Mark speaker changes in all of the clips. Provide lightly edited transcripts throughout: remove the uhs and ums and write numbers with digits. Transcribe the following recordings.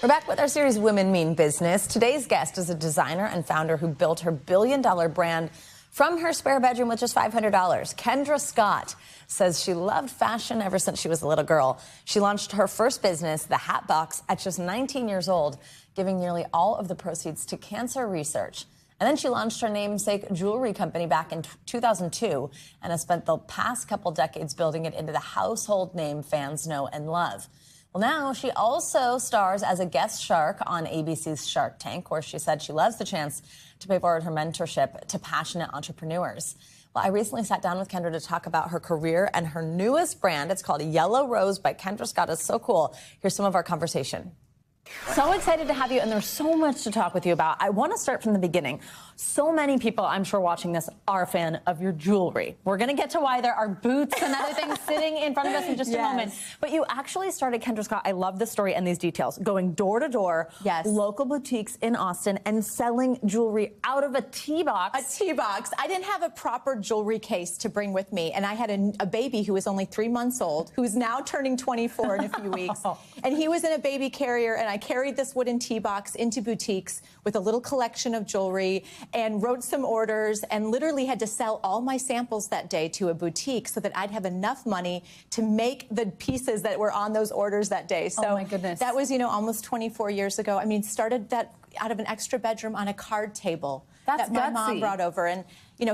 Speaker 1: We're back with our series Women Mean Business. Today's guest is a designer and founder who built her billion-dollar brand from her spare bedroom with just $500. Kendra Scott says she loved fashion ever since she was a little girl. She launched her first business, The Hat Box, at just 19 years old, giving nearly all of the proceeds to cancer research. And then she launched her namesake jewelry company back in 2002 and has spent the past couple decades building it into the household name fans know and love. Well, now she also stars as a guest shark on ABC's Shark Tank, where she said she loves the chance to pay forward her mentorship to passionate entrepreneurs. Well, I recently sat down with Kendra to talk about her career and her newest brand. It's called Yellow Rose by Kendra Scott. It's so cool. Here's some of our conversation. So excited to have you, and there's so much to talk with you about. I want to start from the beginning. So many people, I'm sure, watching this are a fan of your jewelry. We're going to get to why there are boots and other things sitting in front of us in just a moment. But you actually started, Kendra Scott, I love this story and these details, going door to door, local boutiques in Austin, and selling jewelry out of a tea box.
Speaker 2: A tea box. I didn't have a proper jewelry case to bring with me, and I had a baby who was only 3 months old, who's now turning 24 in a few weeks, and he was in a baby carrier, and I carried this wooden tea box into boutiques with a little collection of jewelry and wrote some orders and literally had to sell all my samples that day to a boutique so that I'd have enough money to make the pieces that were on those orders that day. So
Speaker 1: oh my goodness.
Speaker 2: That was, almost 24 years ago. I mean, started that out of an extra bedroom on a card table that my mom brought over. And,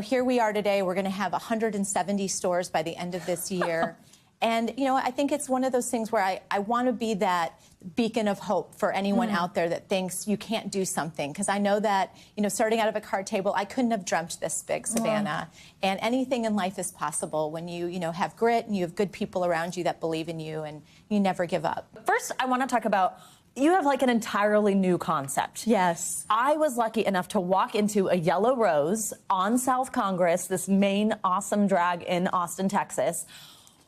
Speaker 2: here we are today. We're going to have 170 stores by the end of this year. And, I think it's one of those things where I want to be that beacon of hope for anyone out there that thinks you can't do something. Because I know that, starting out of a card table, I couldn't have dreamt this big, Savannah. And anything in life is possible when you, have grit and you have good people around you that believe in you and you never give up.
Speaker 1: First, I want to talk about, you have like an entirely new concept.
Speaker 2: Yes.
Speaker 1: I was lucky enough to walk into a Yellow Rose on South Congress, this main awesome drag in Austin, Texas.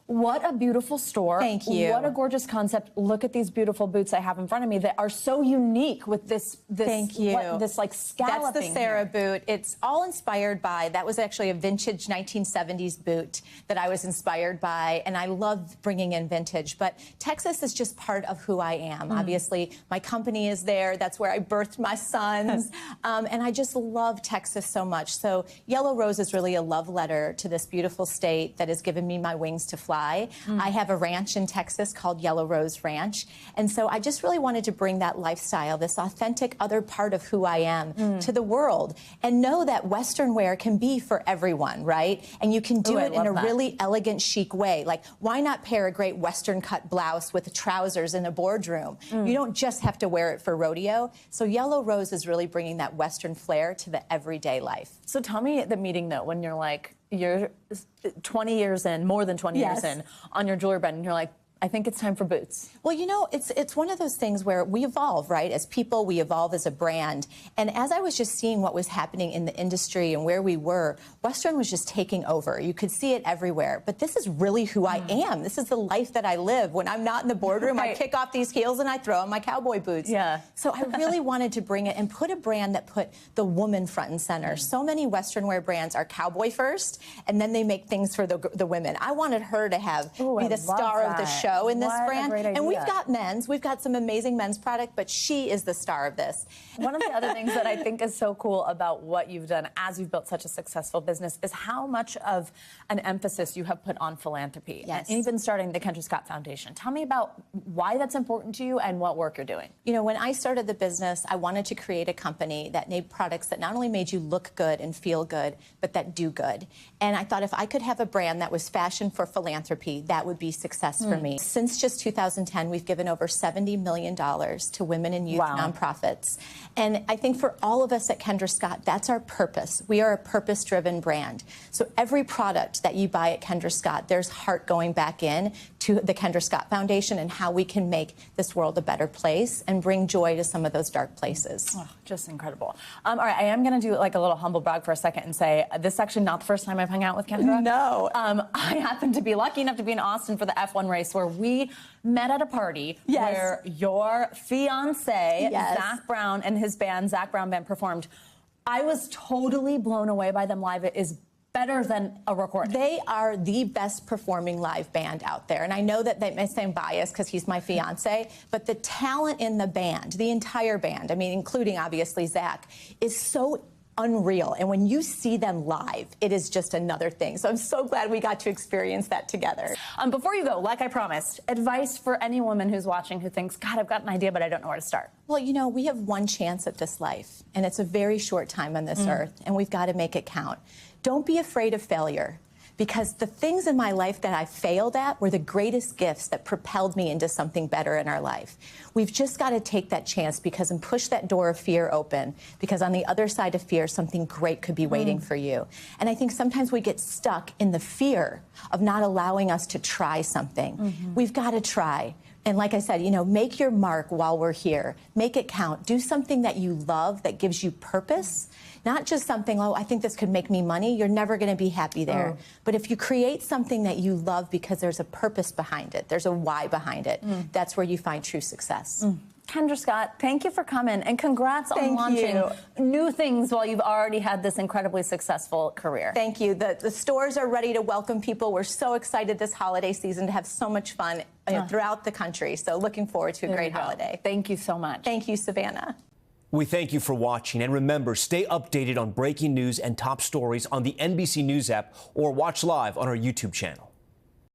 Speaker 1: What a beautiful store.
Speaker 2: Thank you.
Speaker 1: What a gorgeous concept. Look at these beautiful boots I have in front of me that are so unique with this
Speaker 2: Thank you.
Speaker 1: This like scalloping.
Speaker 2: That's the Sarah boot. It's all inspired by, that was actually a vintage 1970s boot that I was inspired by, and I love bringing in vintage. But Texas is just part of who I am. Obviously, my company is there. That's where I birthed my sons. And I just love Texas so much. So Yellow Rose is really a love letter to this beautiful state that has given me my wings to fly. I have a ranch in Texas called Yellow Rose Ranch. And so I just really wanted to bring that lifestyle, this authentic other part of who I am to the world, and know that Western wear can be for everyone, right? And you can do it in a really elegant, chic way. Like, why not pair a great Western cut blouse with trousers in a boardroom? You don't just have to wear it for rodeo. So Yellow Rose is really bringing that Western flair to the everyday life.
Speaker 1: So tell me the meeting note when you're like, you're 20 years in, more than 20 years in, on your jewelry brand, and you're like, I think it's time for boots.
Speaker 2: Well, it's one of those things where we evolve, right? As people, we evolve as a brand. And as I was just seeing what was happening in the industry and where we were, Western was just taking over. You could see it everywhere. But this is really who I am. This is the life that I live. When I'm not in the boardroom, I kick off these heels and I throw on my cowboy boots. So I really wanted to bring it and put a brand that put the woman front and center. So many Western wear brands are cowboy first, and then they make things for the women. I wanted her to be the star of the show in this brand. And we've got some amazing men's product, but she is the star of this.
Speaker 1: One of the other things that I think is so cool about what you've done as you've built such a successful business is how much of an emphasis you have put on philanthropy. And even starting the Kendra Scott Foundation. Tell me about why that's important to you and what work you're doing.
Speaker 2: When I started the business, I wanted to create a company that made products that not only made you look good and feel good, but that do good. And I thought if I could have a brand that was fashioned for philanthropy, that would be success for me. Since just 2010, we've given over $70 million to women and youth nonprofits. And I think for all of us at Kendra Scott, that's our purpose. We are a purpose-driven brand. So every product that you buy at Kendra Scott, there's heart going back in to the Kendra Scott Foundation and how we can make this world a better place and bring joy to some of those dark places.
Speaker 1: Oh, just incredible. All right, I am going to do like a little humble brag for a second and say this is actually not the first time I've hung out with Kendra.
Speaker 2: No.
Speaker 1: I happen to be lucky enough to be in Austin for the F1 race where we met at a party where your fiance, Zach Brown, and his band, Zach Brown Band, performed. I was totally blown away by them live. It is
Speaker 3: better than a recording.
Speaker 2: They are the best performing live band out there. And I know that may seem biased because he's my fiance, but the talent in the band, the entire band, I mean, including obviously Zach, is so unreal. And when you see them live, it is just another thing. So I'm so glad we got to experience that together.
Speaker 3: Before you go, like I promised, advice for any woman who's watching who thinks, God, I've got an idea, but I don't know where to start.
Speaker 2: Well, you know, we have one chance at this life, and it's a very short time on this earth, and we've got to make it count. Don't be afraid of failure, because the things in my life that I failed at were the greatest gifts that propelled me into something better in our life. We've just got to take that chance and push that door of fear open, because on the other side of fear, something great could be waiting for you. And I think sometimes we get stuck in the fear of not allowing us to try something. We've got to try. And like I said, you know, make your mark while we're here. Make it count. Do something that you love, that gives you purpose. Not just something, oh, I think this could make me money. You're never going to be happy there. But if you create something that you love because there's a purpose behind it, there's a why behind it, that's where you find true success.
Speaker 3: Kendra Scott, thank you for coming, and congrats on launching new things while you've already had this incredibly successful career.
Speaker 2: Thank you. The stores are ready to welcome people. We're so excited this holiday season to have so much fun throughout the country. So looking forward to a great holiday.
Speaker 3: Thank you so much.
Speaker 2: Thank you, Savannah.
Speaker 4: We thank you for watching, and remember, stay updated on breaking news and top stories on the NBC News app or watch live on our YouTube channel.